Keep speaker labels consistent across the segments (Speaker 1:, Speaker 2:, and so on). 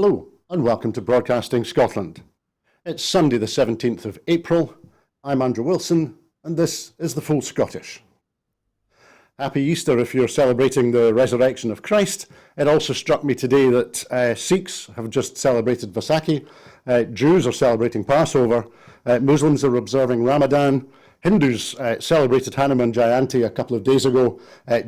Speaker 1: Hello and welcome to Broadcasting Scotland. It's Sunday the 17th of April. I'm Andrew Wilson and this is the Full Scottish. Happy Easter if you're celebrating the resurrection of Christ. It also struck me today that Sikhs have just celebrated Vaisakhi, Jews are celebrating Passover, Muslims are observing Ramadan, Hindus celebrated Hanuman Jayanti a couple of days ago,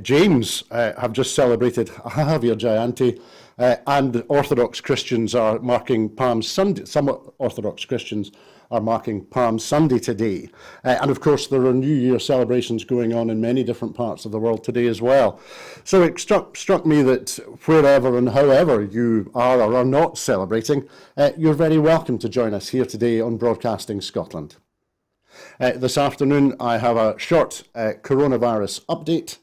Speaker 1: Jains have just celebrated Mahavir Jayanti, and Orthodox Christians are marking Palm Sunday. Some Orthodox Christians are marking Palm Sunday today. And of course, there are New Year celebrations going on in many different parts of the world today as well. So it struck me that wherever and however you are or are not celebrating, you're very welcome to join us here today on Broadcasting Scotland. This afternoon, I have a short coronavirus update.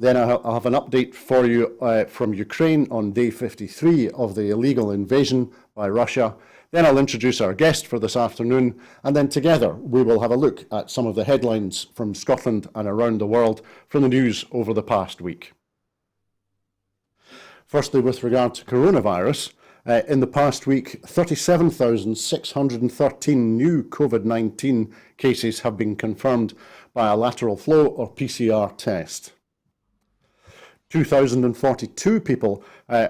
Speaker 1: Then I'll have an update for you from Ukraine on day 53 of the illegal invasion by Russia. Then I'll introduce our guest for this afternoon, and then together we will have a look at some of the headlines from Scotland and around the world from the news over the past week. Firstly, with regard to coronavirus, in the past week, 37,613 new COVID-19 cases have been confirmed by a lateral flow or PCR test. 2,042 people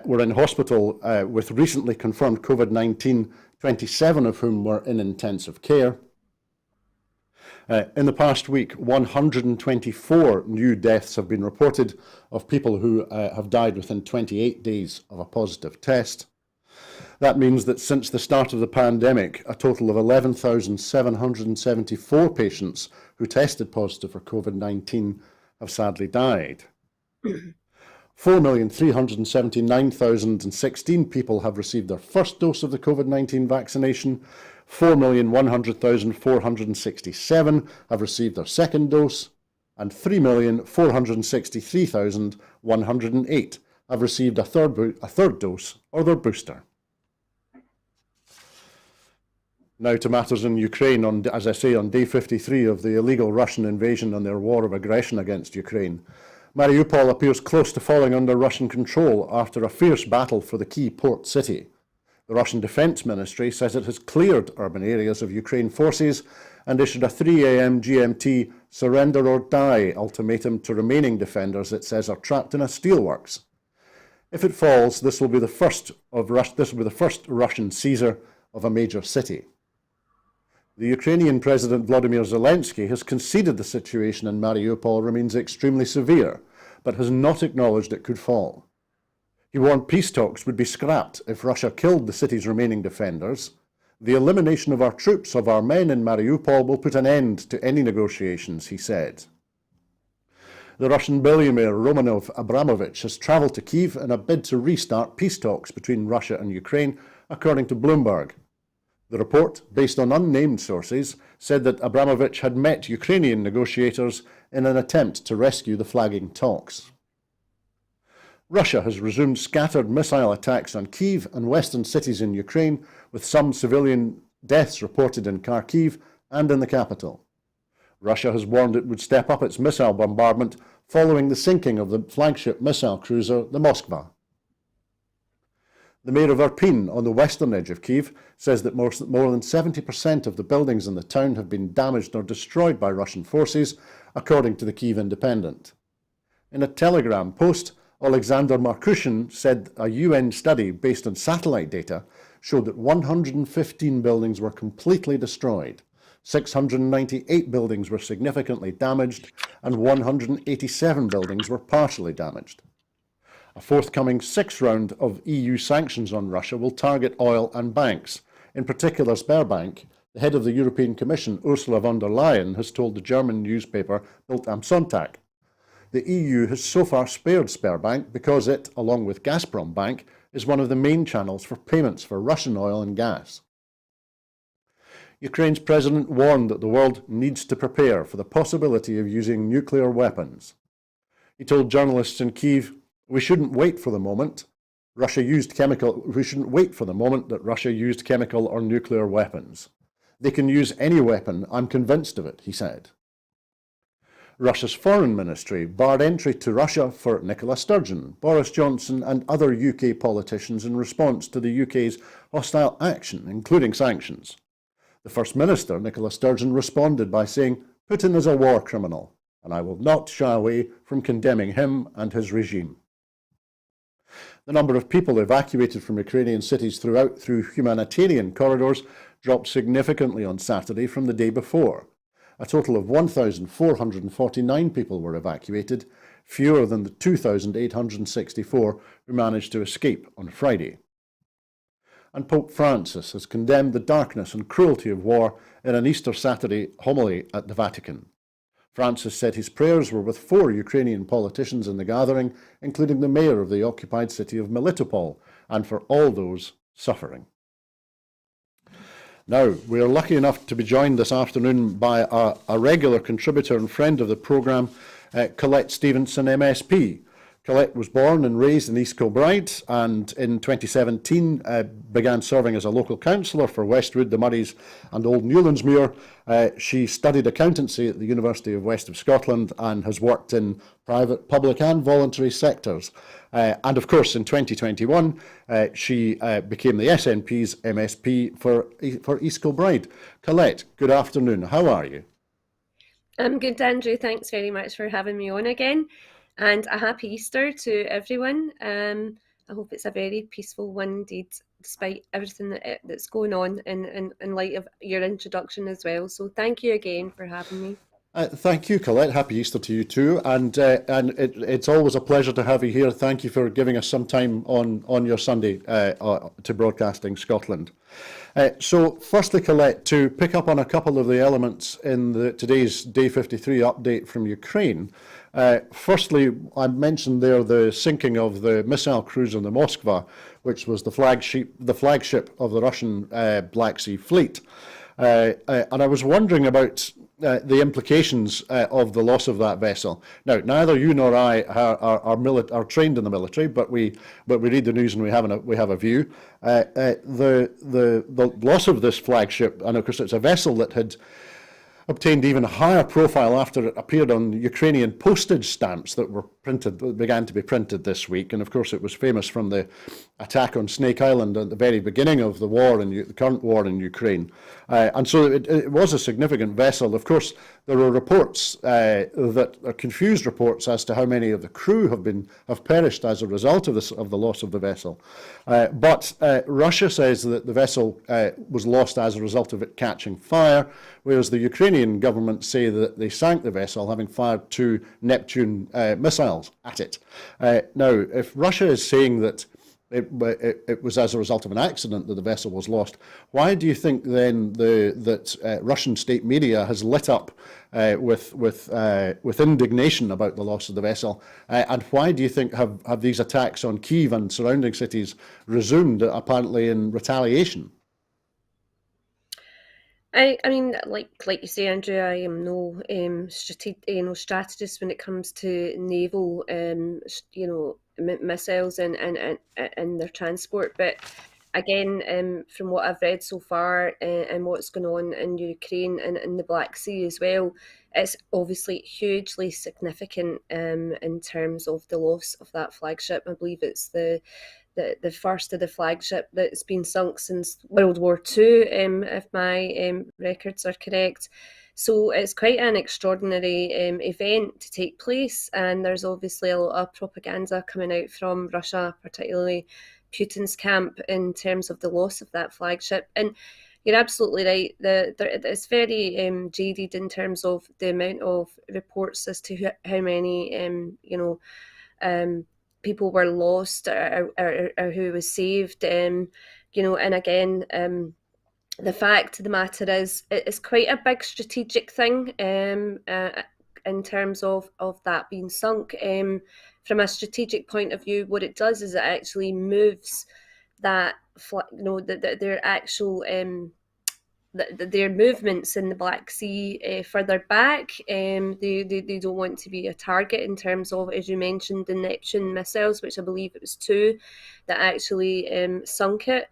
Speaker 1: were in hospital with recently confirmed COVID-19, 27 of whom were in intensive care. In the past week, 124 new deaths have been reported of people who have died within 28 days of a positive test. That means that since the start of the pandemic, a total of 11,774 patients who tested positive for COVID-19 have sadly died. 4,379,016 people have received their first dose of the COVID-19 vaccination. 4,100,467 have received their second dose, and 3,463,108 have received a third dose or their booster. Now to matters in Ukraine, as I say, on day 53 of the illegal Russian invasion and their war of aggression against Ukraine. Mariupol appears close to falling under Russian control after a fierce battle for the key port city. The Russian Defense Ministry says it has cleared urban areas of Ukraine forces and issued a 3 a.m. GMT surrender or die ultimatum to remaining defenders it says are trapped in a steelworks. If it falls, this will be the first Russian seizure of a major city. The Ukrainian President Volodymyr Zelensky has conceded the situation in Mariupol remains extremely severe, but has not acknowledged it could fall. He warned peace talks would be scrapped if Russia killed the city's remaining defenders. The elimination of our troops, of our men in Mariupol, will put an end to any negotiations, he said. The Russian billionaire Roman Abramovich has travelled to Kyiv in a bid to restart peace talks between Russia and Ukraine, according to Bloomberg. The report, based on unnamed sources, said that Abramovich had met Ukrainian negotiators in an attempt to rescue the flagging talks. Russia has resumed scattered missile attacks on Kyiv and western cities in Ukraine, with some civilian deaths reported in Kharkiv and in the capital. Russia has warned it would step up its missile bombardment following the sinking of the flagship missile cruiser, the Moskva. The mayor of Irpin, on the western edge of Kyiv, says that more than 70% of the buildings in the town have been damaged or destroyed by Russian forces, according to the Kyiv Independent. In a Telegram post, Alexander Markushin said a UN study based on satellite data showed that 115 buildings were completely destroyed, 698 buildings were significantly damaged, and 187 buildings were partially damaged. A forthcoming sixth round of EU sanctions on Russia will target oil and banks. In particular, Sberbank, the head of the European Commission, Ursula von der Leyen, has told the German newspaper Bild am Sonntag. The EU has so far spared Sberbank because it, along with Gazprom Bank, is one of the main channels for payments for Russian oil and gas. Ukraine's president warned that the world needs to prepare for the possibility of using nuclear weapons. He told journalists in Kyiv, We shouldn't wait for the moment that Russia used chemical or nuclear weapons. They can use any weapon, I'm convinced of it, he said. Russia's foreign ministry barred entry to Russia for Nicola Sturgeon, Boris Johnson and other UK politicians in response to the UK's hostile action, including sanctions. The First Minister, Nicola Sturgeon, responded by saying, "Putin is a war criminal, and I will not shy away from condemning him and his regime." The number of people evacuated from Ukrainian cities through humanitarian corridors dropped significantly on Saturday from the day before. A total of 1,449 people were evacuated, fewer than the 2,864 who managed to escape on Friday. And Pope Francis has condemned the darkness and cruelty of war in an Easter Saturday homily at the Vatican. Francis said his prayers were with 4 Ukrainian politicians in the gathering, including the mayor of the occupied city of Melitopol, and for all those suffering. Now, we are lucky enough to be joined this afternoon by a regular contributor and friend of the programme, Collette Stevenson MSP. Collette was born and raised in East Kilbride and in 2017 began serving as a local councillor for Westwood, the Murrays and Old Newlandsmuir. She studied accountancy at the University of West of Scotland and has worked in private, public and voluntary sectors. And of course, in 2021, she became the SNP's MSP for East Kilbride. Collette, good afternoon. How are you?
Speaker 2: I'm good, Andrew. Thanks very much for having me on again. And a happy Easter to everyone. I hope it's a very peaceful one indeed, despite everything that's going on in light of your introduction as well. So thank you again for having me.
Speaker 1: Thank you, Collette. Happy Easter to you too. And it's always a pleasure to have you here. Thank you for giving us some time on your Sunday to Broadcasting Scotland. So firstly, Collette, to pick up on a couple of the elements in today's Day 53 update from Ukraine. Firstly, I mentioned there the sinking of the missile cruiser, the Moskva, which was the flagship of the Russian Black Sea Fleet. And I was wondering about the implications of the loss of that vessel. Now, neither you nor I are trained in the military, but we read the news and we have a view. The loss of this flagship, and of course it's a vessel that had obtained even a higher profile after it appeared on Ukrainian postage stamps that began to be printed this week. And of course, it was famous from the attack on Snake Island at the very beginning of the war, the current war in Ukraine. And so it was a significant vessel. Of course, there are reports that are confused reports as to how many of the crew have perished as a result of the loss of the vessel. But Russia says that the vessel was lost as a result of it catching fire, whereas the Ukrainian government say that they sank the vessel, having fired 2 Neptune missiles at it. Now, if Russia is saying that it was as a result of an accident that the vessel was lost, why do you think then that Russian state media has lit up with indignation about the loss of the vessel? And why do you think have these attacks on Kyiv and surrounding cities resumed, apparently in retaliation?
Speaker 2: I mean, like you say, Andrew, I am no strategist when it comes to naval, missiles and their transport. But again, from what I've read so far and what's going on in Ukraine and in the Black Sea as well, it's obviously hugely significant in terms of the loss of that flagship. I believe it's the first of the flagship that's been sunk since World War II, if my records are correct. So it's quite an extraordinary event to take place, and there's obviously a lot of propaganda coming out from Russia, particularly Putin's camp, in terms of the loss of that flagship. And you're absolutely right. It's very jaded in terms of the amount of reports as to how many, people were lost or who was saved. And again, the fact of the matter is it's quite a big strategic thing in terms of that being sunk. From a strategic point of view, what it does is it actually moves that, their actual their movements in the Black Sea further back. They don't want to be a target in terms of, as you mentioned, the Neptune missiles, which I believe it was 2 that actually sunk it.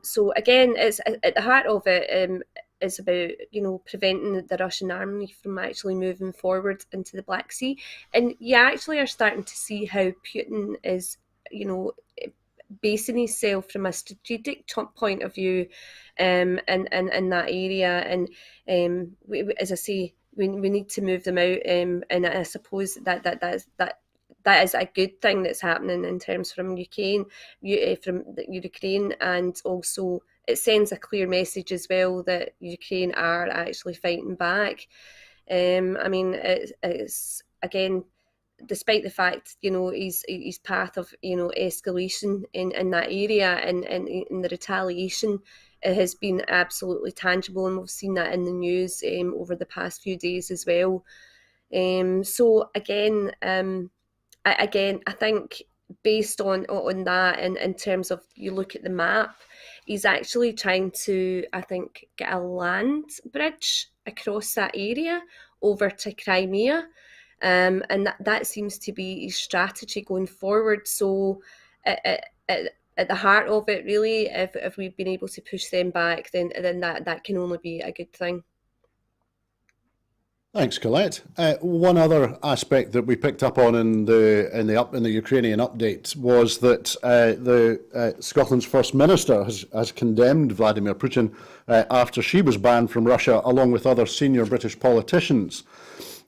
Speaker 2: So again, it's at the heart of it. is about, preventing the Russian army from actually moving forward into the Black Sea. And you actually are starting to see how Putin is, basing himself from a strategic point of view, in that area. And as I say, we need to move them out, and I suppose that is a good thing that's happening in terms from Ukraine, from the Ukraine, and also it sends a clear message as well that Ukraine are actually fighting back. I mean, it's again, despite the fact, his path of, escalation in that area, and in the retaliation, it has been absolutely tangible, and we've seen that in the news over the past few days as well. So again, I think based on that, and in terms of, you look at the map, he's actually trying to, I think, get a land bridge across that area over to Crimea. And that seems to be his strategy going forward. So at the heart of it, really, if we've been able to push them back, then that can only be a good thing.
Speaker 1: Thanks, Collette. One other aspect that we picked up on in the Ukrainian update was that Scotland's First Minister has condemned Vladimir Putin after she was banned from Russia, along with other senior British politicians.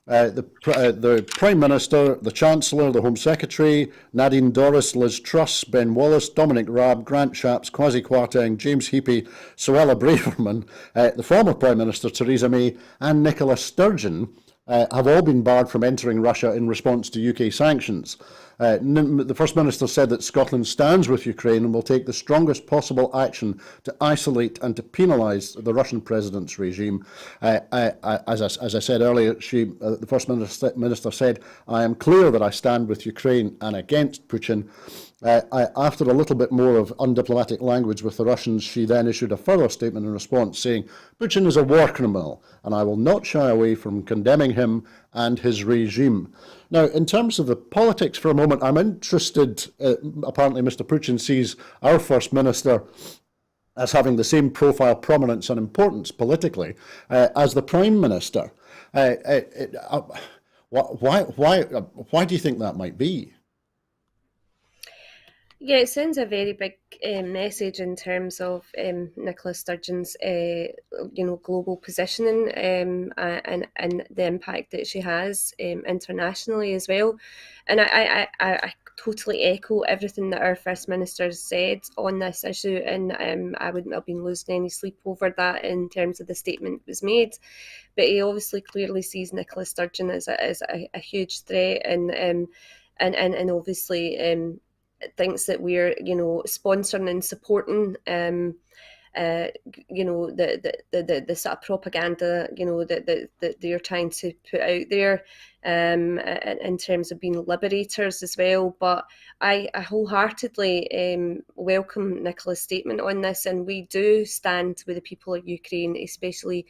Speaker 1: The Prime Minister, the Chancellor, the Home Secretary, Nadine Dorris, Liz Truss, Ben Wallace, Dominic Raab, Grant Shapps, Kwasi Kwarteng, James Heappey, Suella Braverman, the former Prime Minister Theresa May, and Nicola Sturgeon have all been barred from entering Russia in response to UK sanctions. The First Minister said that Scotland stands with Ukraine and will take the strongest possible action to isolate and to penalise the Russian president's regime. As I said earlier, the First Minister said, "I am clear that I stand with Ukraine and against Putin." After a little bit more of undiplomatic language with the Russians, she then issued a further statement in response saying, "Putin is a war criminal, and I will not shy away from condemning him and his regime." Now, in terms of the politics for a moment, I'm interested, apparently Mr. Putin sees our First Minister as having the same profile, prominence and importance politically as the Prime Minister. Why do you think that might be?
Speaker 2: Yeah, it sends a very big message in terms of Nicola Sturgeon's, global positioning, and the impact that she has internationally as well. And I totally echo everything that our First Minister said on this issue, and I wouldn't have been losing any sleep over that in terms of the statement that was made. But he obviously clearly sees Nicola Sturgeon as a huge threat, and obviously thinks that we're, sponsoring and supporting, the sort of propaganda, that they're trying to put out there, in terms of being liberators as well. But I wholeheartedly welcome Nicola's statement on this, and we do stand with the people of Ukraine, especially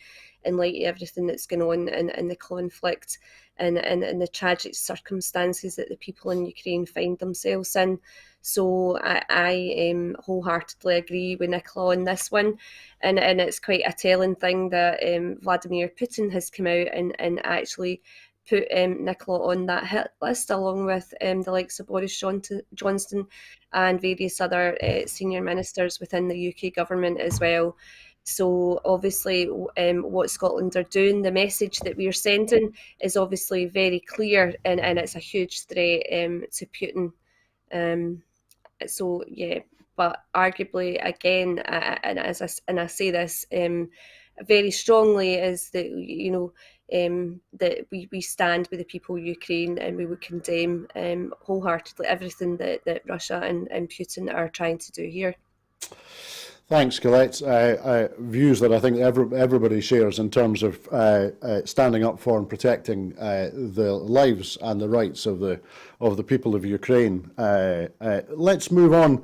Speaker 2: in light of everything that's going on in the conflict, and the tragic circumstances that the people in Ukraine find themselves in. So I wholeheartedly agree with Nicola on this one. And it's quite a telling thing that Vladimir Putin has come out and actually put Nicola on that hit list, along with the likes of Boris Johnson and various other senior ministers within the UK government as well. So obviously what Scotland are doing, the message that we are sending is obviously very clear, and it's a huge threat to Putin. So yeah, but arguably again, and I say this very strongly, is that that we stand with the people of Ukraine, and we would condemn wholeheartedly everything that Russia and Putin are trying to do here.
Speaker 1: Thanks, Collette. Views that I think everybody shares in terms of standing up for and protecting the lives and the rights of the people of Ukraine. Let's move on,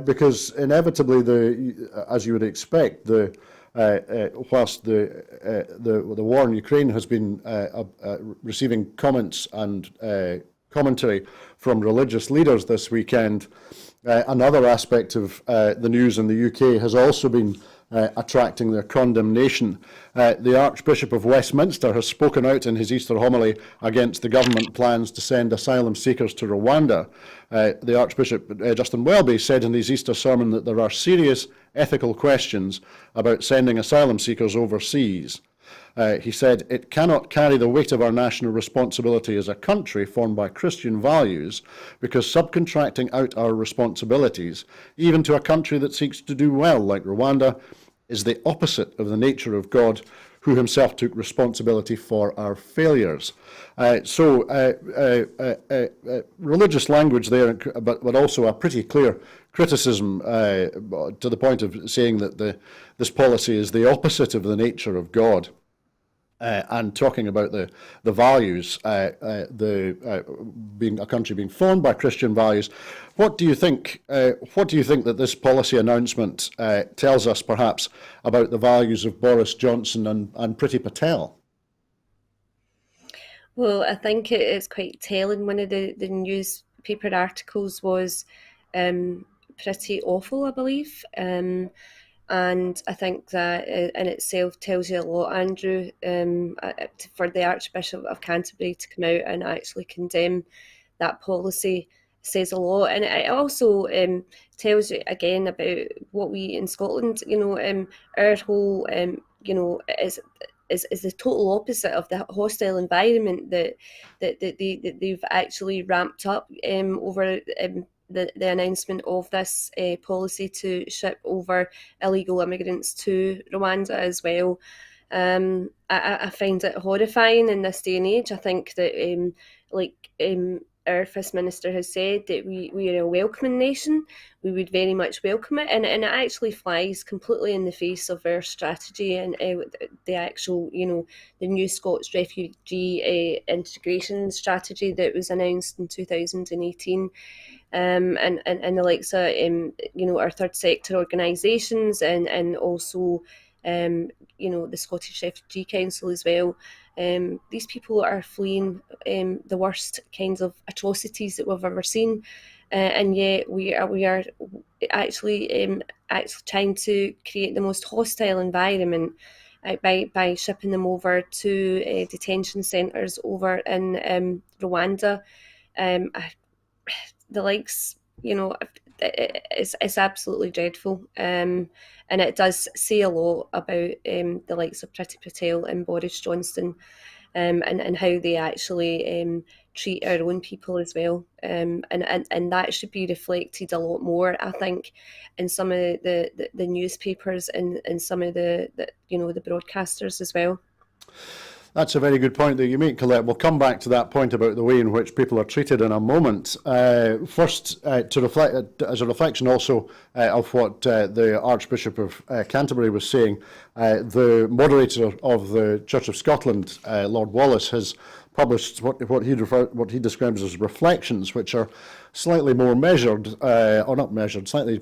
Speaker 1: because inevitably, as you would expect, whilst the war in Ukraine has been receiving comments and commentary from religious leaders this weekend, another aspect of the news in the UK has also been attracting their condemnation. The Archbishop of Westminster has spoken out in his Easter homily against the government plans to send asylum seekers to Rwanda. The Archbishop, Justin Welby, said in his Easter sermon that there are serious ethical questions about sending asylum seekers overseas. He said, "It cannot carry the weight of our national responsibility as a country formed by Christian values, because subcontracting out our responsibilities, even to a country that seeks to do well, like Rwanda, is the opposite of the nature of God, who himself took responsibility for our failures." Religious language there, but also a pretty clear criticism to the point of saying that this policy is the opposite of the nature of God. And talking about the values, being a country being formed by Christian values, what do you think? What do you think that this policy announcement tells us, perhaps, about the values of Boris Johnson and Priti Patel?
Speaker 2: Well, I think it is quite telling. One of the newspaper articles was pretty awful, I believe. And I think that in itself tells you a lot, Andrew, for the Archbishop of Canterbury to come out and actually condemn that policy says a lot. And it also tells you again about what we in Scotland, our whole, is the total opposite of the hostile environment that they've actually ramped up over the announcement of this policy to ship over illegal immigrants to Rwanda as well. I find it horrifying in this day and age. I think that, our First Minister has said, that we are a welcoming nation. We would very much welcome it, and it actually flies completely in the face of our strategy and the actual, the new Scots refugee integration strategy that was announced in 2018. And the likes of our third sector organisations and also the Scottish Refugee Council as well. These people are fleeing the worst kinds of atrocities that we've ever seen, and yet we are actually trying to create the most hostile environment by shipping them over to detention centres over in Rwanda. The likes, it's absolutely dreadful. And it does say a lot about the likes of Priti Patel and Boris Johnson, and how they actually treat our own people as well. And that should be reflected a lot more, I think, in some of the newspapers and some of the broadcasters as well.
Speaker 1: That's a very good point that you make, Collette. We'll come back to that point about the way in which people are treated in a moment. First, to reflect, as a reflection also of what the Archbishop of Canterbury was saying, the moderator of the Church of Scotland, Lord Wallace, has published what he describes as reflections, which are slightly more measured, or not measured, slightly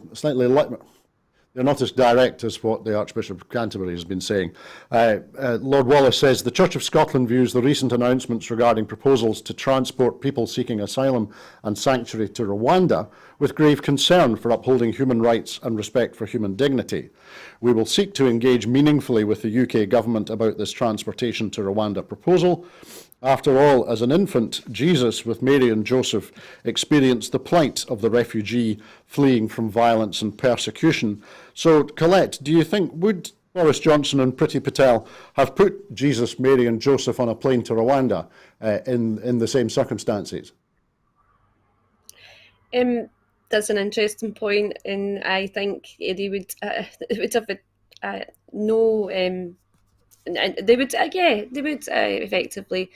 Speaker 1: they're not as direct as what the Archbishop of Canterbury has been saying. Lord Wallace says, "The Church of Scotland views the recent announcements regarding proposals to transport people seeking asylum and sanctuary to Rwanda with grave concern for upholding human rights and respect for human dignity. We will seek to engage meaningfully with the UK government about this transportation to Rwanda proposal. After all, as an infant, Jesus, with Mary and Joseph, experienced the plight of the refugee fleeing from violence and persecution." So, Collette, do you think, would Boris Johnson and Priti Patel have put Jesus, Mary and Joseph on a plane to Rwanda in the same circumstances?
Speaker 2: That's an interesting point, and I think they would have no. And they would, effectively.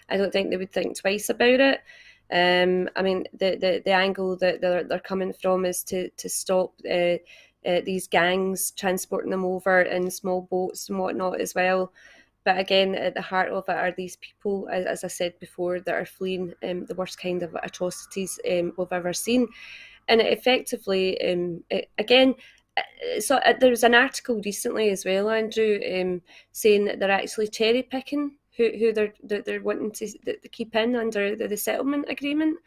Speaker 2: I don't think they would think twice about it. I mean, the angle that they're coming from is to stop these gangs transporting them over in small boats and whatnot as well. But again, at the heart of it are these people, as I said before, that are fleeing the worst kind of atrocities we've ever seen. And effectively, again, so there was an article recently as well, Andrew, saying that they're actually cherry picking who they're wanting to keep in under the settlement agreement.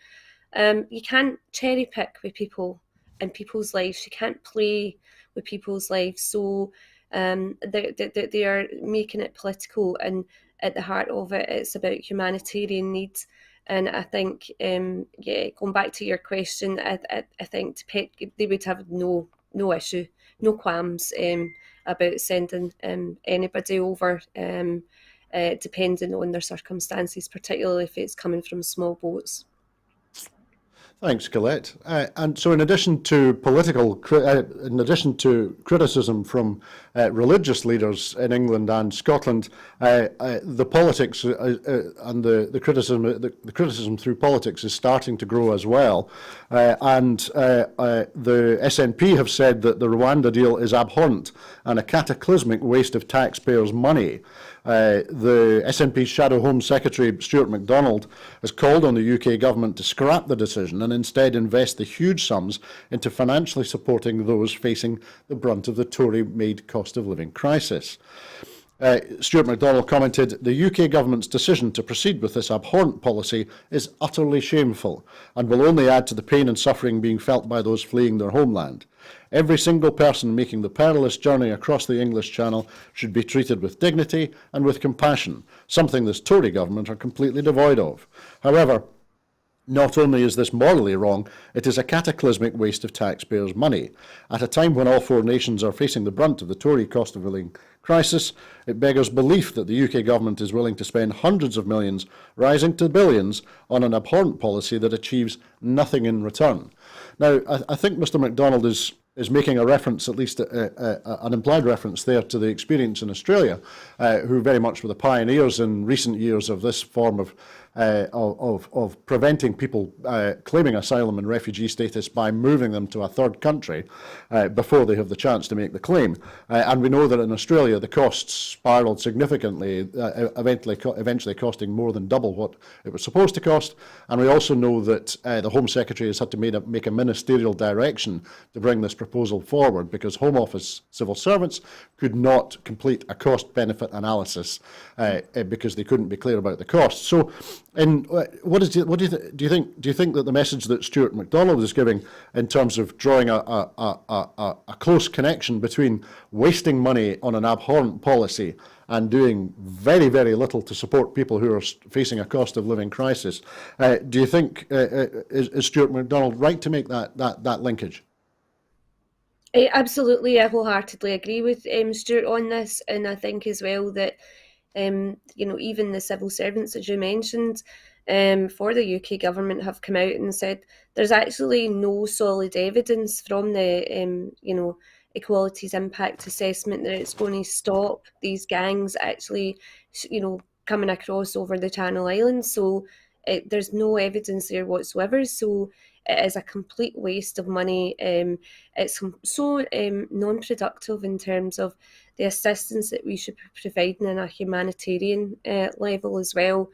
Speaker 2: You can't cherry pick with people and people's lives. You can't play with people's lives. So They are making it political, and at the heart of it, it's about humanitarian needs. And I think, going back to your question, I think they would have no issue, no qualms about sending anybody over, depending on their circumstances, particularly if it's coming from small boats.
Speaker 1: Thanks, Collette. And so, in addition to criticism from religious leaders in England and Scotland, the politics and the criticism through politics is starting to grow as well. And the SNP have said that the Rwanda deal is abhorrent and a cataclysmic waste of taxpayers' money. The SNP's Shadow Home Secretary Stuart MacDonald has called on the UK government to scrap the decision and instead invest the huge sums into financially supporting those facing the brunt of the Tory-made cost of living crisis. Stuart MacDonald commented, "The UK government's decision to proceed with this abhorrent policy is utterly shameful and will only add to the pain and suffering being felt by those fleeing their homeland. Every single person making the perilous journey across the English Channel should be treated with dignity and with compassion, something this Tory government are completely devoid of. However, not only is this morally wrong, it is a cataclysmic waste of taxpayers' money. At a time when all four nations are facing the brunt of the Tory cost of living crisis, it beggars belief that the UK government is willing to spend hundreds of millions, rising to billions, on an abhorrent policy that achieves nothing in return." Now, I think Mr MacDonald is making a reference, at least an implied reference there, to the experience in Australia, who very much were the pioneers in recent years of this form of preventing people claiming asylum and refugee status by moving them to a third country before they have the chance to make the claim. And we know that in Australia the costs spiralled significantly, eventually costing more than double what it was supposed to cost. And we also know that the Home Secretary has had to make a ministerial direction to bring this proposal forward because Home Office civil servants could not complete a cost-benefit analysis because they couldn't be clear about the costs. So, do you think that the message that Stuart MacDonald is giving in terms of drawing a close connection between wasting money on an abhorrent policy and doing very, very little to support people who are facing a cost of living crisis, do you think is Stuart MacDonald right to make that linkage?
Speaker 2: Absolutely, I wholeheartedly agree with Stuart on this, and I think as well that even the civil servants, as you mentioned, for the UK government have come out and said there's actually no solid evidence from the equalities impact assessment that it's going to stop these gangs actually coming across over the Channel Islands. So there's no evidence there whatsoever. So it is a complete waste of money. It's so non-productive in terms of the assistance that we should be providing on a humanitarian level as well.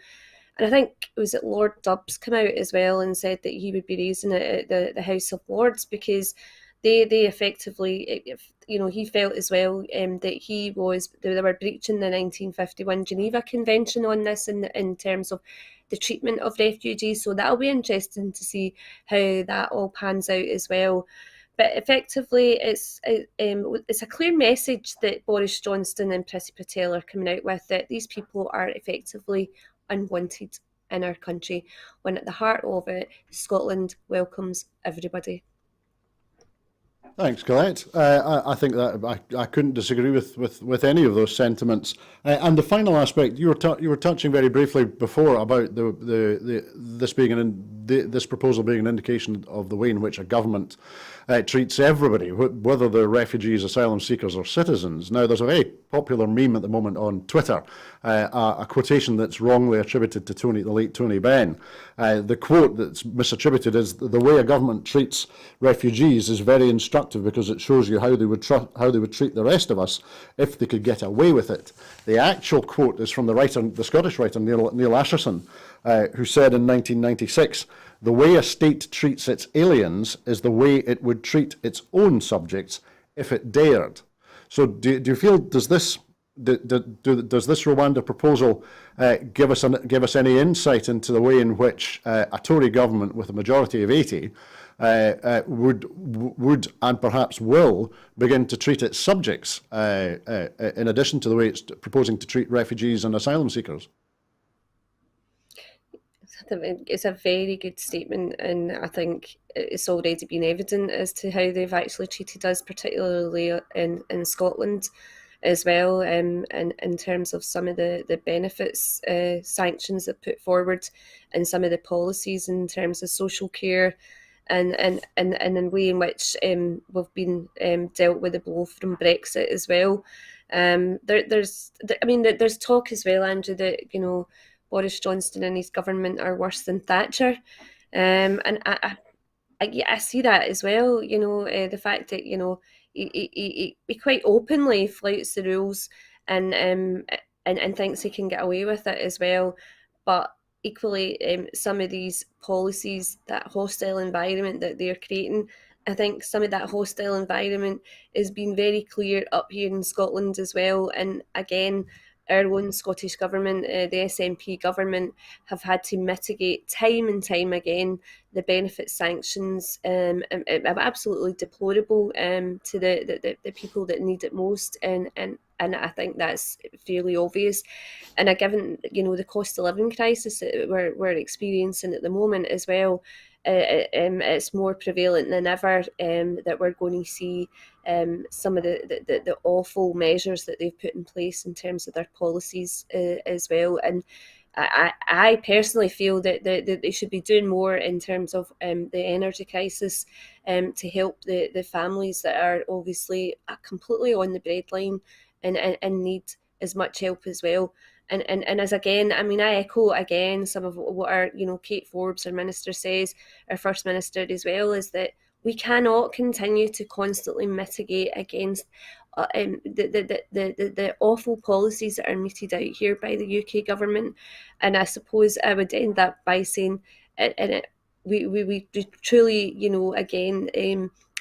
Speaker 2: And I think it was Lord Dubs come out as well and said that he would be raising it at the House of Lords because they effectively, he felt as well that they were breaching the 1951 Geneva Convention on this in terms of the treatment of refugees. So that'll be interesting to see how that all pans out as well. But effectively, it's a clear message that Boris Johnson and Priti Patel are coming out with, that these people are effectively unwanted in our country, when at the heart of it, Scotland welcomes everybody.
Speaker 1: Thanks, Collette. I think that I couldn't disagree with any of those sentiments. And the final aspect you were touching very briefly before about this proposal being an indication of the way in which a government treats everybody, whether they're refugees, asylum seekers, or citizens. Now, there's a very popular meme at the moment on Twitter, a quotation that's wrongly attributed to the late Tony Benn. The quote that's misattributed is, "The way a government treats refugees is very instructive because it shows you how they would treat the rest of us if they could get away with it." The actual quote is from the Scottish writer Neil Asherson, who said in 1996, "The way a state treats its aliens is the way it would treat its own subjects if it dared." So do you feel, does this does this Rwanda proposal give us any insight into the way in which a Tory government with a majority of 80 would and perhaps will begin to treat its subjects, in addition to the way it's proposing to treat refugees and asylum seekers?
Speaker 2: It's a very good statement, and I think it's already been evident as to how they've actually treated us, particularly in Scotland as well, in terms of some of the benefits sanctions that put forward, and some of the policies in terms of social care, and the way in which we've been dealt with the blow from Brexit as well. There's talk as well, Andrew, that Boris Johnson and his government are worse than Thatcher, and I see that as well. The fact that he quite openly flouts the rules, and thinks he can get away with it as well. But equally, some of these policies, that hostile environment that they're creating, I think some of that hostile environment has been very clear up here in Scotland as well. And again, our own Scottish government, the SNP government, have had to mitigate time and time again the benefit sanctions, absolutely deplorable to the people that need it most, and I think that's fairly obvious. And given the cost of living crisis that we're experiencing at the moment as well, it's more prevalent than ever that we're going to see some of the awful measures that they've put in place in terms of their policies as well. And I personally feel that they should be doing more in terms of the energy crisis, to help the families that are obviously completely on the breadline and need as much help as well. And as again, I echo again some of what our, Kate Forbes, our minister, says, our First Minister as well, is that we cannot continue to constantly mitigate against the awful policies that are meted out here by the UK government. And I suppose I would end that by saying, we truly, again,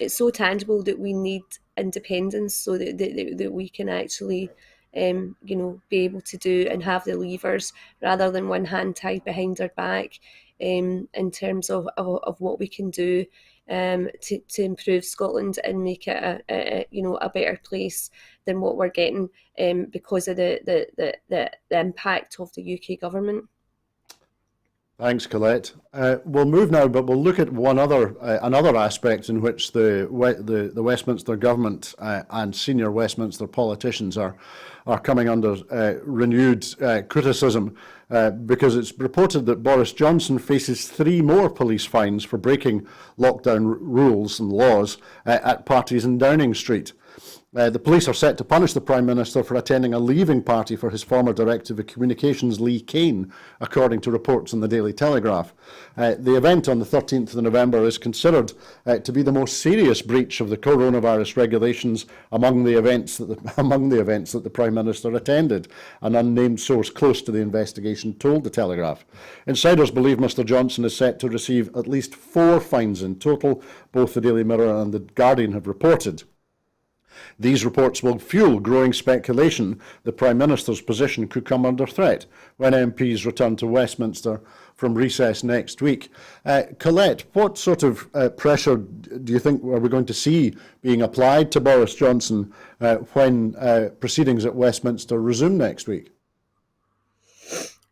Speaker 2: it's so tangible that we need independence so that we can actually be able to do and have the levers rather than one hand tied behind our back, in terms of what we can do to improve Scotland and make it a better place than what we're getting because of the impact of the UK government.
Speaker 1: Thanks, Collette. We'll move now, but we'll look at another aspect in which the Westminster government and senior Westminster politicians are coming under renewed criticism, because it's reported that Boris Johnson faces 3 more police fines for breaking lockdown rules and laws at parties in Downing Street. The police are set to punish the Prime Minister for attending a leaving party for his former Director of Communications, Lee Kane, according to reports in the Daily Telegraph. The event on the 13th of November is considered to be the most serious breach of the coronavirus regulations among the events that the Prime Minister attended, an unnamed source close to the investigation told the Telegraph. Insiders believe Mr Johnson is set to receive at least 4 fines in total, both the Daily Mirror and the Guardian have reported. These reports will fuel growing speculation the Prime Minister's position could come under threat when MPs return to Westminster from recess next week. Collette, what sort of pressure do you think are we going to see being applied to Boris Johnson when proceedings at Westminster resume next week?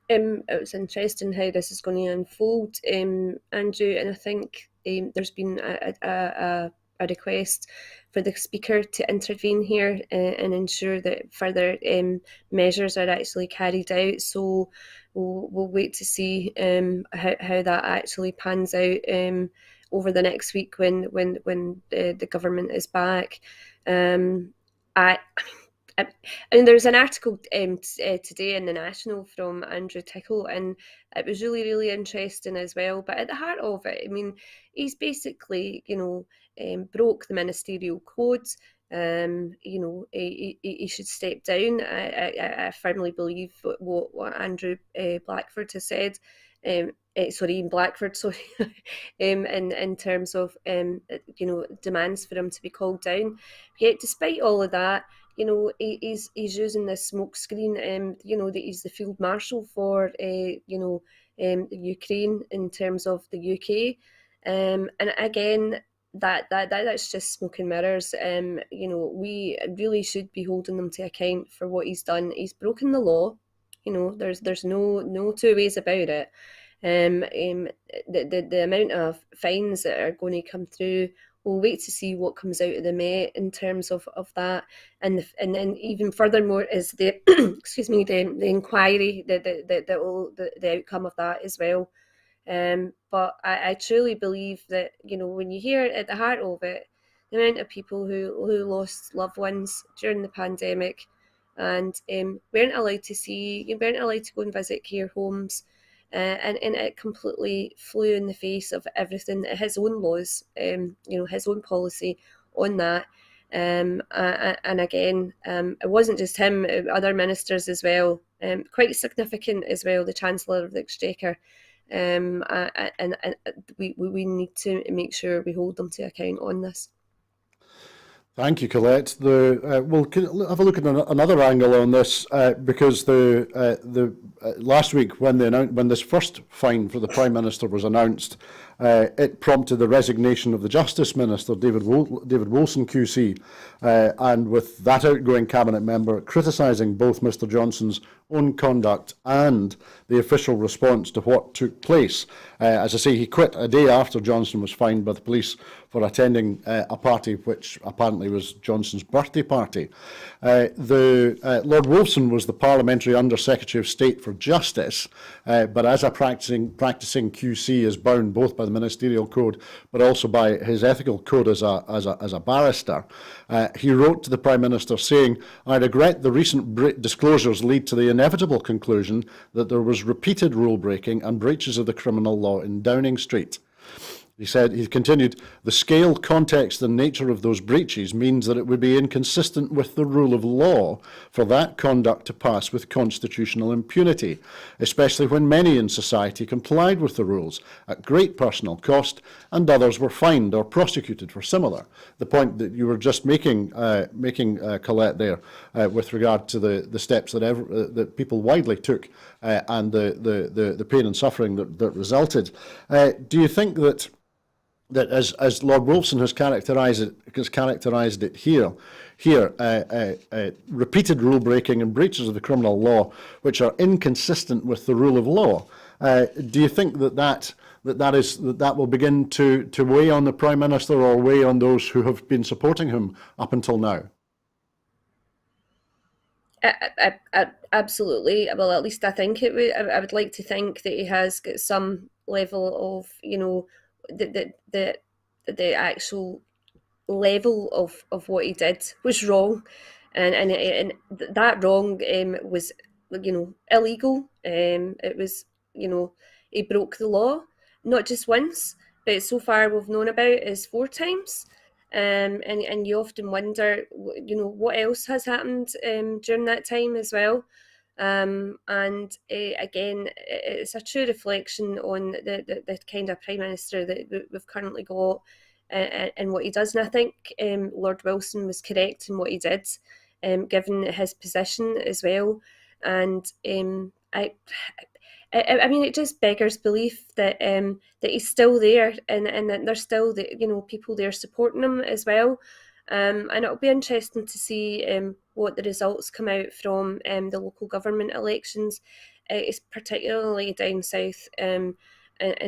Speaker 2: It's interesting how this is going to unfold, Andrew, and I think there's been a request for the Speaker to intervene here and ensure that further measures are actually carried out. So we'll wait to see how that actually pans out over the next week when the government is back. And there's an article today in the National from Andrew Tickle, and it was really, really interesting as well. But at the heart of it, he's basically, broke the ministerial codes. He should step down. I firmly believe what Andrew Blackford has said. Ian Blackford, sorry, in terms of demands for him to be called down. Yet, despite all of that, he's using this smokescreen, that he's the field marshal for, the Ukraine in terms of the UK. And again, that's just smoke and mirrors. We really should be holding them to account for what he's done. He's broken the law. There's no two ways about it. The amount of fines that are going to come through, we'll wait to see what comes out of the Met in terms of that, and then even furthermore is the excuse me, the inquiry, the outcome of that as well. But I truly believe that, when you hear at the heart of it, the amount of people who lost loved ones during the pandemic and weren't allowed to go and visit care homes, and it completely flew in the face of everything, his own laws, his own policy on that. And again, it wasn't just him, other ministers as well, quite significant as well, the Chancellor of the Exchequer. And we need to make sure we hold them to account on this.
Speaker 1: Thank you, Collette. We'll have a look at another angle on this, because the last week when this first fine for the Prime Minister was announced, it prompted the resignation of the Justice Minister, David Wilson QC, and with that outgoing cabinet member criticising both Mr Johnson's own conduct and the official response to what took place. As I say, he quit a day after Johnson was fined by the police for attending a party which apparently was Johnson's birthday party. Lord Wolfson was the Parliamentary Under Secretary of State for Justice, but as a practising QC is bound both by the Ministerial Code but also by his ethical code as a barrister. He wrote to the Prime Minister saying, "I regret the recent disclosures lead to the inevitable conclusion that there was repeated rule breaking and breaches of the criminal law in Downing Street." He continued, "The scale, context and nature of those breaches means that it would be inconsistent with the rule of law for that conduct to pass with constitutional impunity, especially when many in society complied with the rules at great personal cost and others were fined or prosecuted for similar." The point that you were just making Collette there, with regard to the steps that people widely took, and the pain and suffering that resulted. Do you think that as Lord Wolfson has characterised it here, repeated rule breaking and breaches of the criminal law which are inconsistent with the rule of law, do you think that will begin to weigh on the Prime Minister or weigh on those who have been supporting him up until now?
Speaker 2: Absolutely. Well, at least I think it would. I would like to think that he has got some level of, the actual level of what he did was wrong, and that wrong was, illegal. It was, he broke the law not just once, but so far we've known about is 4 times. And you often wonder, what else has happened during that time as well. And again, it's a true reflection on the kind of Prime Minister that we've currently got, and what he does. And I think Lord Wilson was correct in what he did, given his position as well. And I mean, it just beggars belief that he's still there, and that there's still people there supporting him as well. And it'll be interesting to see what the results come out from the local government elections. It's particularly down south, in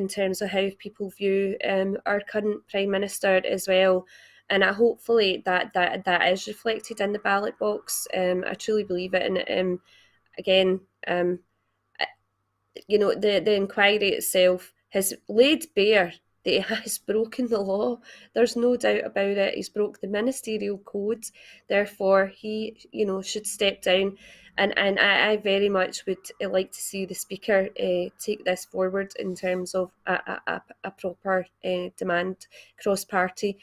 Speaker 2: terms of how people view our current Prime Minister as well. And hopefully that is reflected in the ballot box. I truly believe it. And again, the inquiry itself has laid bare that he has broken the law. There's no doubt about it. He's broke the ministerial codes. Therefore, he, should step down. And I very much would like to see the Speaker take this forward in terms of a proper demand cross-party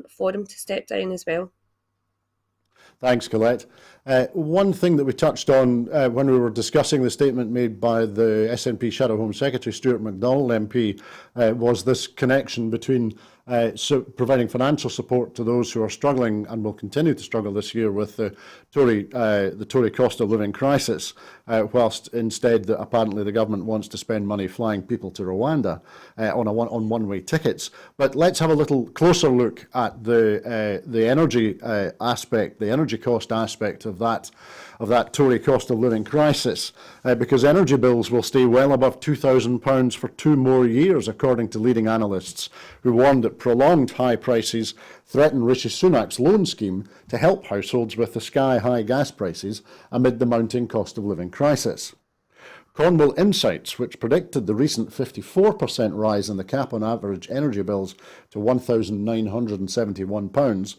Speaker 2: for him to step down as well.
Speaker 1: Thanks, Collette. One thing that we touched on when we were discussing the statement made by the SNP Shadow Home Secretary, Stuart MacDonald MP, was this connection between so providing financial support to those who are struggling and will continue to struggle this year with the Tory cost of living crisis, whilst instead apparently the government wants to spend money flying people to Rwanda on one-way tickets. But let's have a little closer look at the energy aspect, the energy cost aspect of that Tory cost of living crisis, because energy bills will stay well above £2,000 for 2 more years, according to leading analysts who warned that prolonged high prices threaten Rishi Sunak's loan scheme to help households with the sky-high gas prices amid the mounting cost of living crisis. Cornwall Insights, which predicted the recent 54% rise in the cap on average energy bills to £1,971,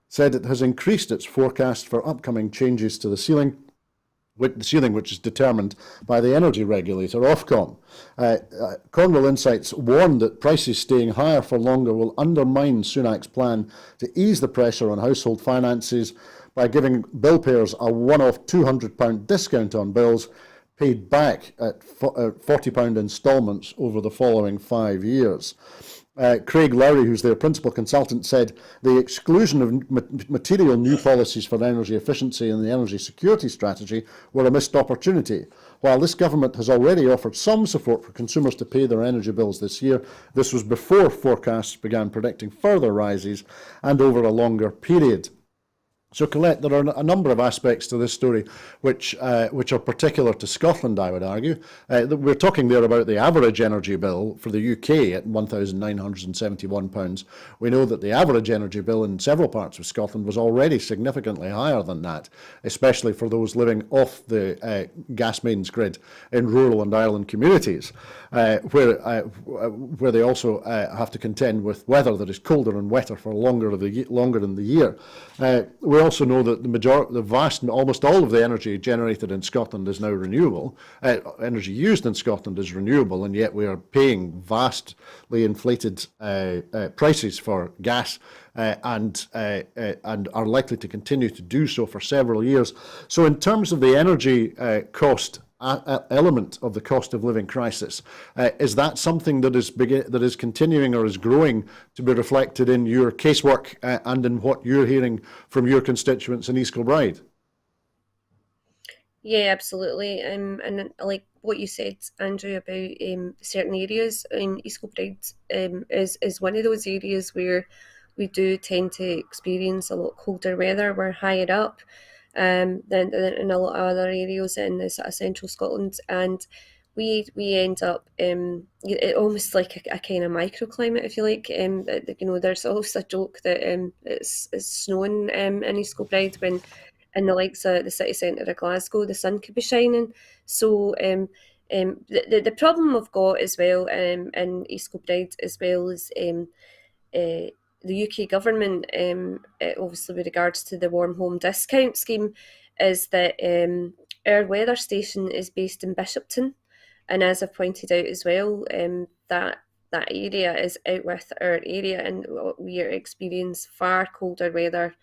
Speaker 1: said it has increased its forecast for upcoming changes to the ceiling, which is determined by the energy regulator, Ofcom. Cornwall Insights warned that prices staying higher for longer will undermine Sunak's plan to ease the pressure on household finances by giving bill payers a one-off £200 discount on bills paid back at £40 instalments over the following 5 years. Craig Lowry, who's their principal consultant, said the exclusion of material new policies for energy efficiency in the energy security strategy were a missed opportunity. While this government has already offered some support for consumers to pay their energy bills this year, this was before forecasts began predicting further rises and over a longer period. So, Collette, there are a number of aspects to this story which are particular to Scotland, I would argue. We're talking there about the average energy bill for the UK at £1,971. We know that the average energy bill in several parts of Scotland was already significantly higher than that, especially for those living off the gas mains grid in rural and island communities, where they also have to contend with weather that is colder and wetter for longer in the year. We also know that almost all of the energy generated in Scotland is now renewable. Energy used in Scotland is renewable, and yet we are paying vastly inflated prices for gas, and are likely to continue to do so for several years. So, in terms of the energy cost element of the cost of living crisis, is that something that is continuing or is growing to be reflected in your casework and in what you're hearing from your constituents in East Kilbride?
Speaker 2: Yeah, absolutely. And like what you said, Andrew, about certain areas, East Kilbride is one of those areas where we do tend to experience a lot colder weather. We're higher up than in a lot of other areas in the sort of central Scotland, and we end up almost like a kind of microclimate, if you like. There's always a joke that it's snowing in East Kilbride when in the likes of the city centre of Glasgow, the sun could be shining. So the problem we've got as well in East Kilbride, as well as the UK government, obviously with regards to the warm home discount scheme, is that our weather station is based in Bishopton, and as I've pointed out as well, that area is out with our area, and we experience far colder weather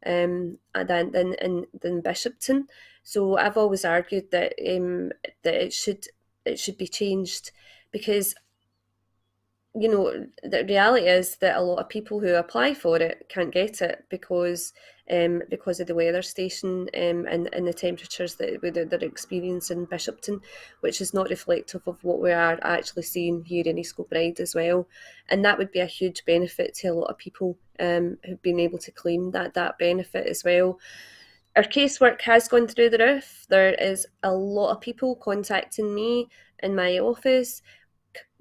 Speaker 2: than Bishopton. So I've always argued that it should be changed, because the reality is that a lot of people who apply for it can't get it because of the weather station and the temperatures that they're experiencing in Bishopton, which is not reflective of what we are actually seeing here in East Kilbride as well. And that would be a huge benefit to a lot of people who've been able to claim that benefit as well. Our casework has gone through the roof. There is a lot of people contacting me in my office,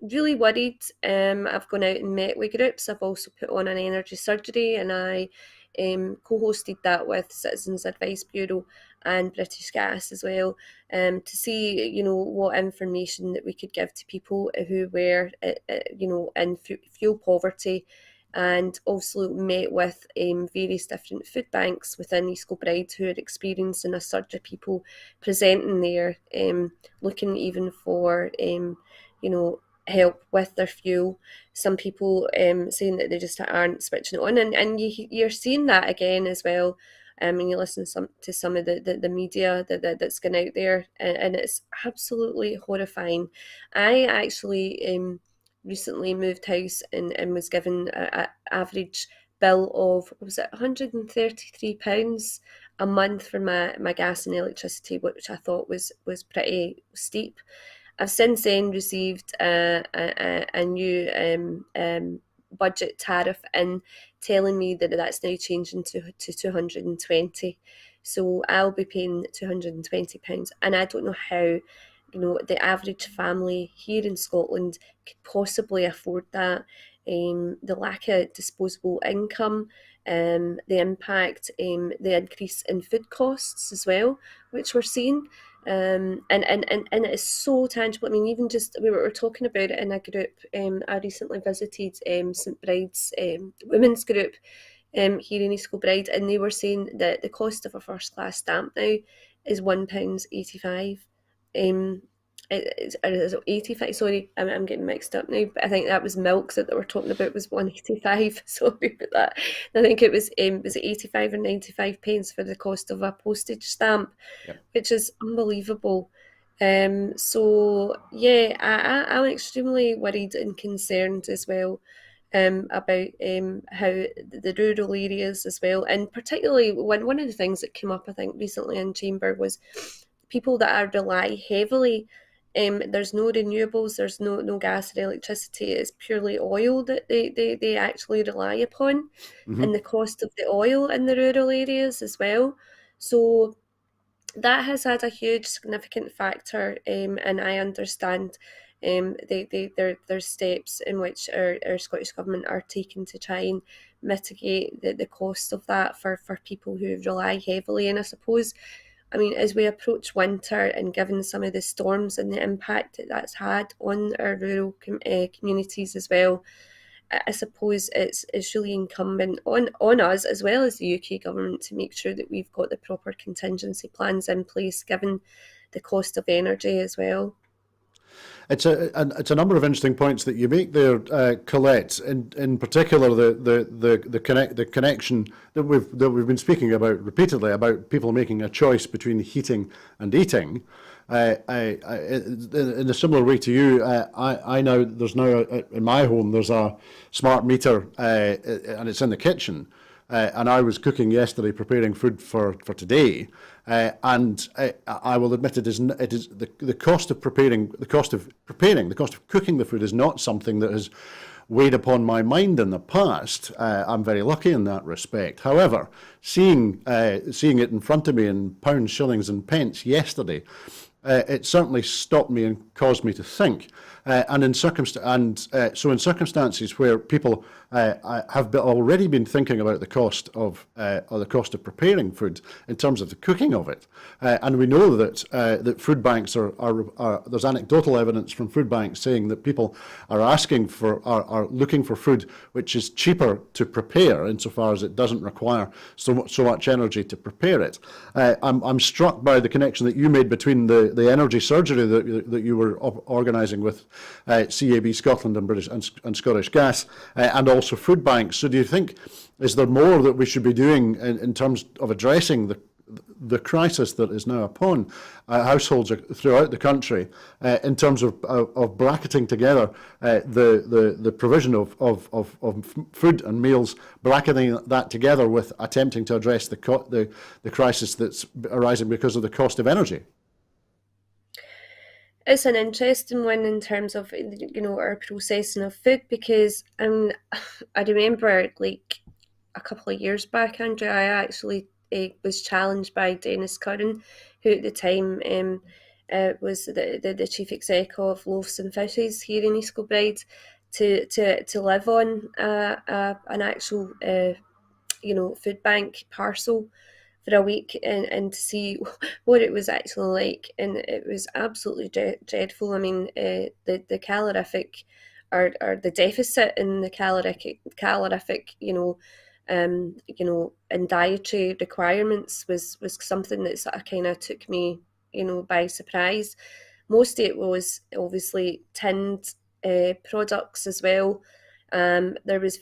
Speaker 2: really worried. I've gone out and met with groups. I've also put on an energy surgery, and I co-hosted that with Citizens Advice Bureau and British Gas as well, to see what information that we could give to people who were in fuel poverty, and also met with various different food banks within East Kilbride who are experiencing a surge of people presenting there, looking even for help with their fuel. Some people saying that they just aren't switching it on, and you're seeing that again as well. And you listen to some of the media that's gone out there, and it's absolutely horrifying. I actually recently moved house and was given an average bill of, what was it, £133 a month for my gas and electricity, which I thought was pretty steep. I've since then received a new budget tariff in, telling me that that's now changing to 220. So I'll be paying £220, and I don't know how the average family here in Scotland could possibly afford that. The lack of disposable income, the impact, the increase in food costs as well, which we're seeing. And it is so tangible. I mean, even just we were talking about it in a group. I recently visited St Bride's women's group here in East Kilbride, and they were saying that the cost of a first class stamp now is £1.85. It's 85. Sorry, I'm getting mixed up now. But I think that was milk that they were talking about was 185. Sorry about that. I think it was it 85 or 95 pence for the cost of a postage stamp,
Speaker 1: Yep.
Speaker 2: which is unbelievable. So yeah, I'm extremely worried and concerned as well about how the rural areas as well, and particularly one of the things that came up I think recently in Chamber was people that are rely heavily. There's no renewables, there's no gas or electricity. It's purely oil that they actually rely upon,
Speaker 1: Mm-hmm.
Speaker 2: and the cost of the oil in the rural areas as well. So that has had a huge significant factor, and I understand there's steps in which our Scottish Government are taking to try and mitigate the cost of that for people who rely heavily. And I suppose, I mean, as we approach winter and given some of the storms and the impact that that's had on our rural communities as well, I suppose it's really incumbent on us as well as the UK government to make sure that we've got the proper contingency plans in place given the cost of energy as well.
Speaker 1: It's a number of interesting points that you make there, Collette. In particular, the connection that we've been speaking about repeatedly about people making a choice between heating and eating. In a similar way to you, I know there's now in my home there's a smart meter, and it's in the kitchen. And I was cooking yesterday, preparing food for today, and I will admit it is the cost of preparing, the cost of cooking the food is not something that has weighed upon my mind in the past. I'm very lucky in that respect. However, seeing it in front of me in pounds, shillings, and pence yesterday, it certainly stopped me and caused me to think. So in circumstances where people have already been thinking about the cost of preparing food in terms of the cooking of it, and we know that food banks are there's anecdotal evidence from food banks saying that people are looking for food which is cheaper to prepare insofar as it doesn't require so much energy to prepare it. I'm struck by the connection that you made between the energy surgery that you were organising with CAB Scotland and British and Scottish Gas, and also food banks. So do you think, is there more that we should be doing in terms of addressing the crisis that is now upon households throughout the country, in terms of bracketing together the provision of food and meals, bracketing that together with attempting to address the crisis that's arising because of the cost of energy?
Speaker 2: It's an interesting one in terms of our processing of food, because I remember like a couple of years back, Andrew, I actually was challenged by Dennis Curran, who at the time was the chief exec of Loaves and Fishes here in East Kilbride, to live on an actual food bank parcel for a week, and to see what it was actually like, and it was absolutely dreadful. I mean, the calorific, or the deficit in the calorific, and dietary requirements was something that sort of kind of took me, by surprise. Most of it was obviously tinned products as well. There was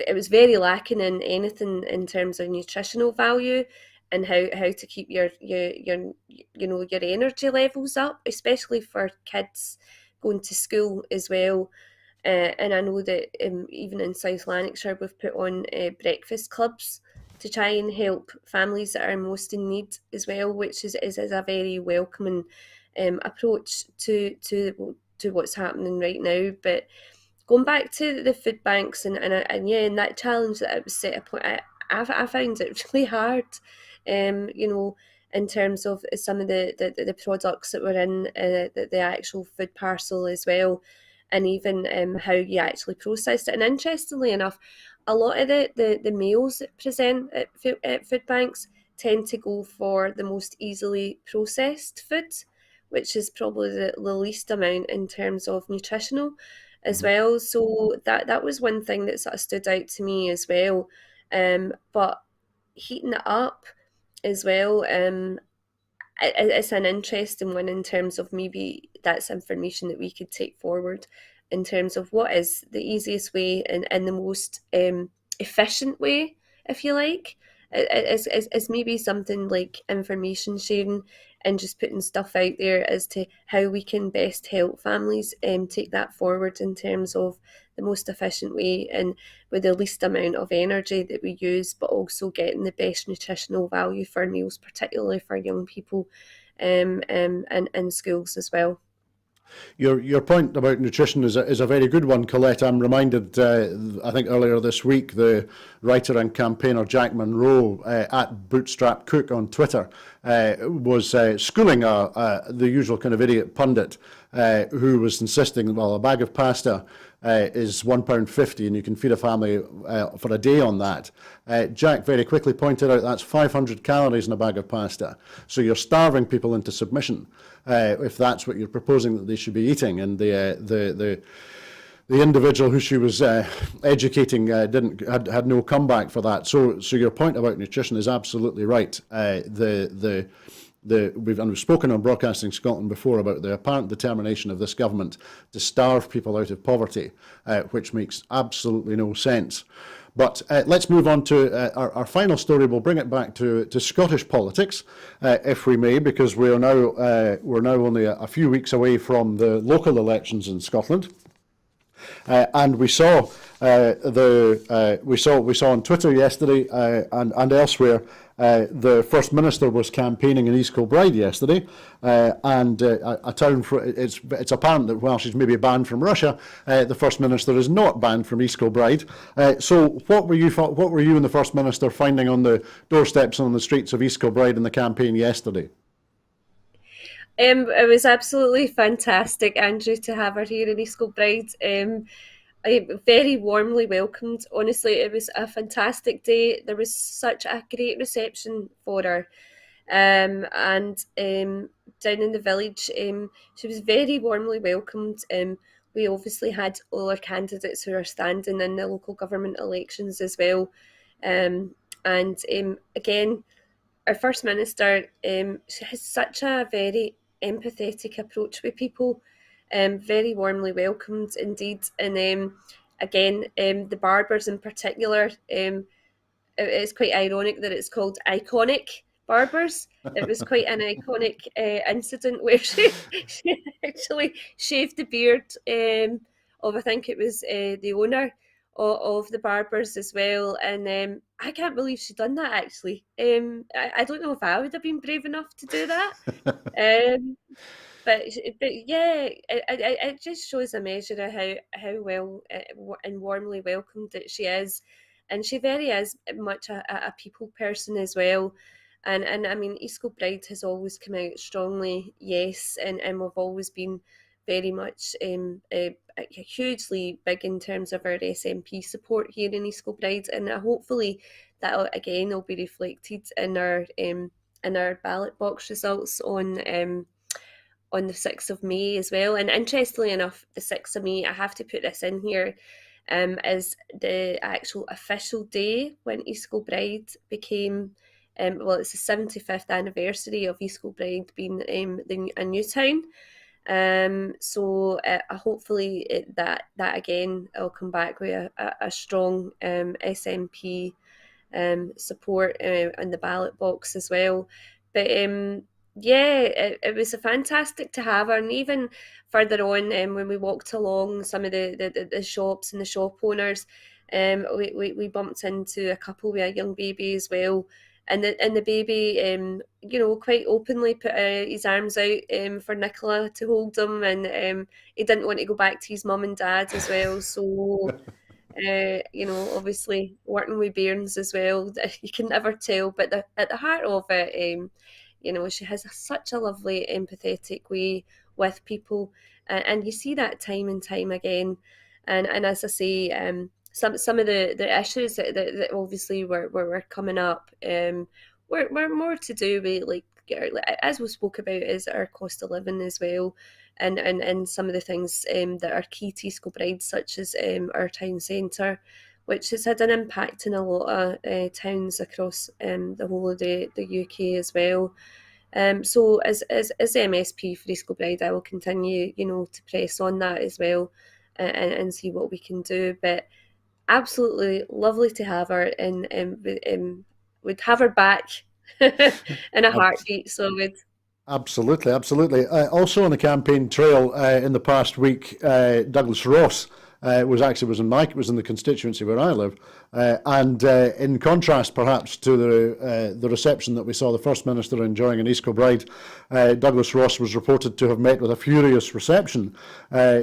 Speaker 2: it was very lacking in anything in terms of nutritional value, and how to keep your energy levels up, especially for kids, going to school as well. And I know that even in South Lanarkshire, we've put on breakfast clubs to try and help families that are most in need as well, which is a very welcoming approach to what's happening right now. But going back to the food banks and yeah, and that challenge that it was set upon, I found it really hard, you know, in terms of some of the products that were in the actual food parcel as well, and even how you actually processed it. And interestingly enough, a lot of the meals that present at food banks tend to go for the most easily processed food, which is probably the least amount in terms of nutritional as
Speaker 1: Mhm.
Speaker 2: well. So that was one thing that sort of stood out to me as well. But heating it up as well, it's an interesting one in terms of maybe that's information that we could take forward in terms of what is the easiest way and the most efficient way, if you like. Is maybe something like information sharing and just putting stuff out there as to how we can best help families take that forward in terms of the most efficient way and with the least amount of energy that we use, but also getting the best nutritional value for meals, particularly for young people and in schools as well.
Speaker 1: Your point about nutrition is a very good one, Colette. I'm reminded, I think earlier this week, the writer and campaigner Jack Monroe at Bootstrap Cook on Twitter was schooling the usual kind of idiot pundit who was insisting, well, a bag of pasta is £1.50 and you can feed a family for a day on that. Jack very quickly pointed out that's 500 calories in a bag of pasta. So you're starving people into submission if that's what you're proposing that they should be eating. And the individual who she was educating had no comeback for that. So your point about nutrition is absolutely right. We've spoken on Broadcasting Scotland before about the apparent determination of this government to starve people out of poverty, which makes absolutely no sense. But let's move on to our final story. We'll bring it back to Scottish politics, if we may, because we're now only a few weeks away from the local elections in Scotland. And we saw we saw on Twitter yesterday and elsewhere the First Minister was campaigning in East Kilbride yesterday, and a town for it's apparent that while she's maybe banned from Russia, the First Minister is not banned from East Kilbride. So what were you and the First Minister finding on the doorsteps and on the streets of East Kilbride in the campaign yesterday?
Speaker 2: It was absolutely fantastic, Andrew, to have her here in East Kilbride. I very warmly welcomed. Honestly, it was a fantastic day. There was such a great reception for her. And down in the village, she was very warmly welcomed. We obviously had all our candidates who are standing in the local government elections as well. And again, our First Minister she has such a very empathetic approach with people, very warmly welcomed indeed. And again, the barbers in particular, it's quite ironic that it's called Iconic Barbers. It was quite an iconic incident where she actually shaved the beard of, I think it was the owner of the barbers as well. And I can't believe she'd done that actually. I don't know if I would have been brave enough to do that. Um, but yeah, it just shows a measure of how well and warmly welcomed that she is, and she very is much a people person as well. And I mean, East Kilbride has always come out strongly, yes, and we've always been very much hugely big in terms of our SNP support here in East Kilbride, and hopefully that again will be reflected in our ballot box results on the 6th of May as well. And interestingly enough, the 6th of May, I have to put this in here, is the actual official day when East Kilbride became, well, it's the 75th anniversary of East Kilbride being a new town. So hopefully that again will come back with a strong SNP support in the ballot box as well. But Yeah, it was fantastic to have her, and even further on, when we walked along some of the shops and the shop owners, we bumped into a couple with a young baby as well, and the baby, quite openly put his arms out for Nicola to hold him, and he didn't want to go back to his mum and dad as well, so. Obviously working with bairns as well, you can never tell. But at the heart of it, she has such a lovely, empathetic way with people, and you see that time and time again. And as I say, some of the issues that obviously were coming up, were more to do with like as we spoke about is our cost of living as well, and some of the things that are key to East Kilbride, such as our town centre, which has had an impact in a lot of towns across the whole of the UK as well. So as MSP for East Kilbride, I will continue, to press on that as well, and see what we can do. But absolutely lovely to have her, and would have her back in a heartbeat. So would.
Speaker 1: Absolutely, absolutely. Also on the campaign trail in the past week, Douglas Ross was in the constituency where I live, and in contrast, perhaps to the reception that we saw the First Minister enjoying in East Kilbride, Douglas Ross was reported to have met with a furious reception.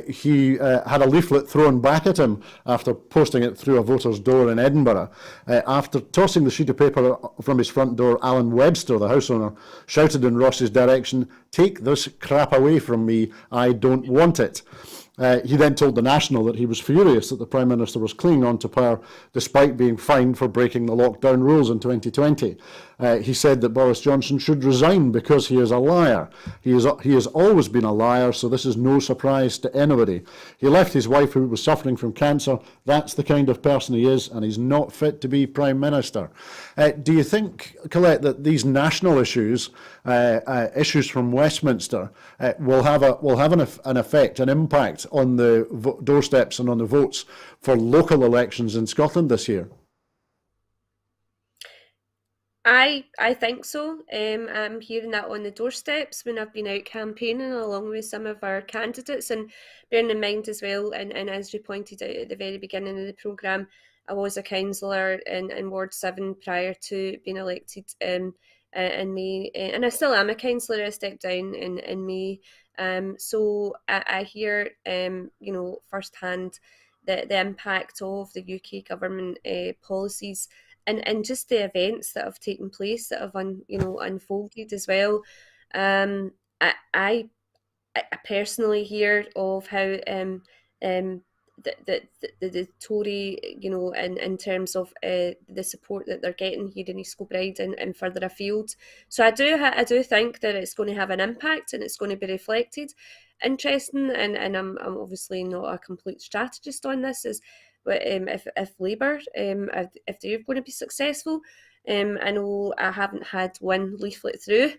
Speaker 1: He had a leaflet thrown back at him after posting it through a voter's door in Edinburgh. After tossing the sheet of paper from his front door, Alan Webster, the house owner, shouted in Ross's direction, "Take this crap away from me, I don't want it." He then told the National that he was furious that the Prime Minister was clinging on to power despite being fined for breaking the lockdown rules in 2020. He said that Boris Johnson should resign because he is a liar. He has always been a liar, so this is no surprise to anybody. He left his wife, who was suffering from cancer. That's the kind of person he is, and he's not fit to be Prime Minister. Do you think, Collette, that these national issues, issues from Westminster, will have an effect, an impact on the doorsteps and on the votes for local elections in Scotland this year?
Speaker 2: I think so. I'm hearing that on the doorsteps when I've been out campaigning along with some of our candidates, and bearing in mind as well, and as you pointed out at the very beginning of the programme, I was a councillor in Ward 7 prior to being elected in May, and I still am a councillor. I stepped down in May. So I hear, firsthand the impact of the UK government policies, and just the events that have taken place that have unfolded as well. Um, I, I I personally hear of how um, the Tory, in terms of the support that they're getting here in East Kilbride and further afield. So I do think that it's going to have an impact and it's going to be reflected. Interesting, and I'm obviously not a complete strategist on this, is but if Labour, if they're going to be successful, I know I haven't had one leaflet through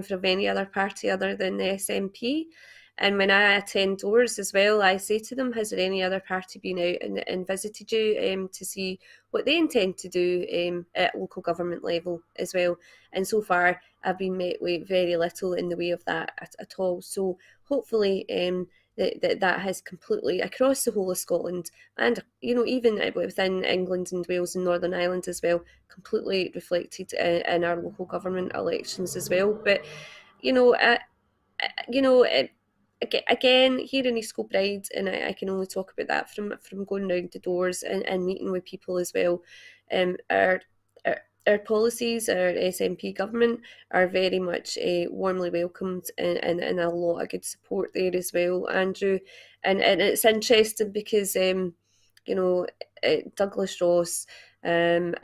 Speaker 2: from any other party other than the SNP. And when I attend doors as well, I say to them, has there any other party been out and visited you to see what they intend to do at local government level as well? And so far, I've been met with very little in the way of that at all. So hopefully, that has completely across the whole of Scotland, and even within England and Wales and Northern Ireland as well, completely reflected in our local government elections as well. But you know, uh, you know, again, here in East Kilbride, and I can only talk about that from going round the doors and meeting with people as well. Our, our our policies, our SNP government are very much warmly welcomed, and a lot of good support there as well, Andrew. And it's interesting because you know Douglas Ross, and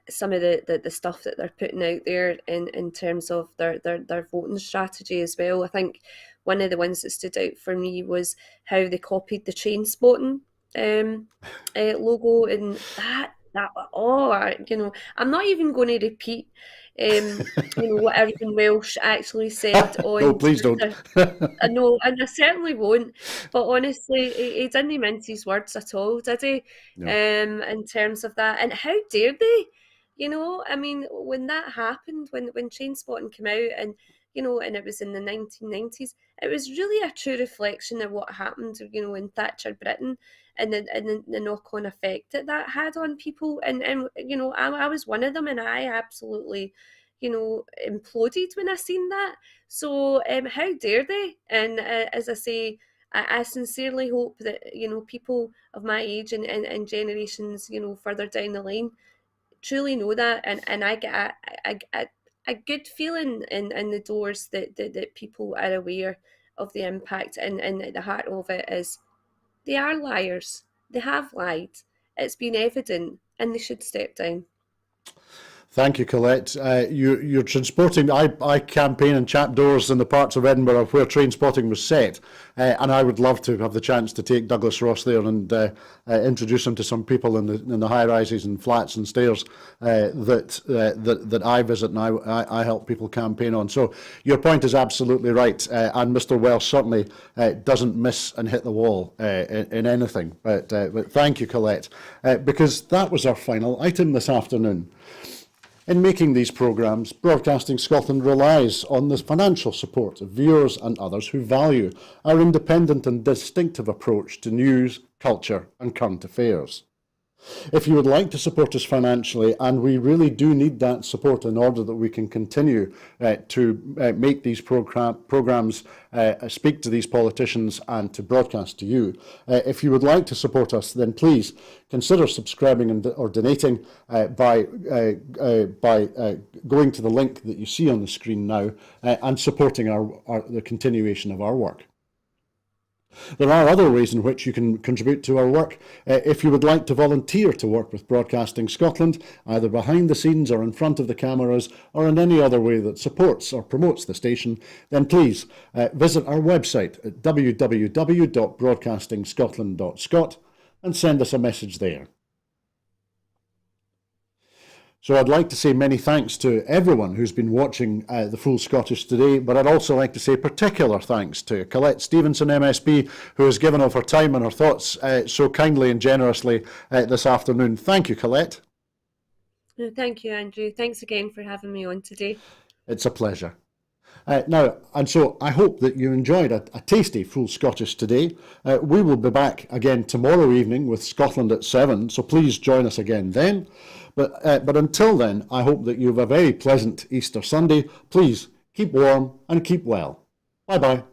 Speaker 2: some of the stuff that they're putting out there in terms of their voting strategy as well. I think one of the ones that stood out for me was how they copied the train spotting logo, and that I'm not even going to repeat what everyone Welsh actually said
Speaker 1: No,
Speaker 2: on
Speaker 1: please don't.
Speaker 2: Twitter. I know, and I certainly won't. But honestly, he didn't mince his words at all, did he?
Speaker 1: No.
Speaker 2: In terms of that, and how dare they? You know, I mean, when that happened, when train spotting came out, and you know, and it was in the 1990s, it was really a true reflection of what happened, you know, in Thatcher Britain, and the knock on effect that that had on people. And you know, I was one of them, and I absolutely, you know, imploded when I seen that. So how dare they? And as I say, I sincerely hope that, you know, people of my age and generations, you know, further down the line truly know that, and I get a good feeling in the doors that people are aware of the impact, and at the heart of it is they are liars. They have lied. It's been evident, and they should step down.
Speaker 1: Thank you, Collette. You're transporting. I campaign in chapdoors in the parts of Edinburgh where train spotting was set, and I would love to have the chance to take Douglas Ross there and introduce him to some people in the high rises and flats and stairs that I visit and I help people campaign on. So your point is absolutely right, and Mr. Welsh certainly doesn't miss and hit the wall in anything. But thank you, Collette, because that was our final item this afternoon. In making these programmes, Broadcasting Scotland relies on the financial support of viewers and others who value our independent and distinctive approach to news, culture and current affairs. If you would like to support us financially, and we really do need that support in order that we can continue to make these programmes, speak to these politicians and to broadcast to you, if you would like to support us, then please consider subscribing or donating by going to the link that you see on the screen now and supporting the continuation of our work. There are other ways in which you can contribute to our work. If you would like to volunteer to work with Broadcasting Scotland, either behind the scenes or in front of the cameras, or in any other way that supports or promotes the station, then please visit our website at www.broadcastingscotland.scot and send us a message there. So I'd like to say many thanks to everyone who's been watching the Full Scottish today, but I'd also like to say particular thanks to Collette Stevenson MSP, who has given of her time and her thoughts so kindly and generously this afternoon. Thank you, Collette.
Speaker 2: Thank you, Andrew. Thanks again for having me on today.
Speaker 1: It's a pleasure. So I hope that you enjoyed a tasty Full Scottish today. We will be back again tomorrow evening with Scotland at 7, so please join us again then. But until then, I hope that you have a very pleasant Easter Sunday. Please keep warm and keep well. Bye-bye.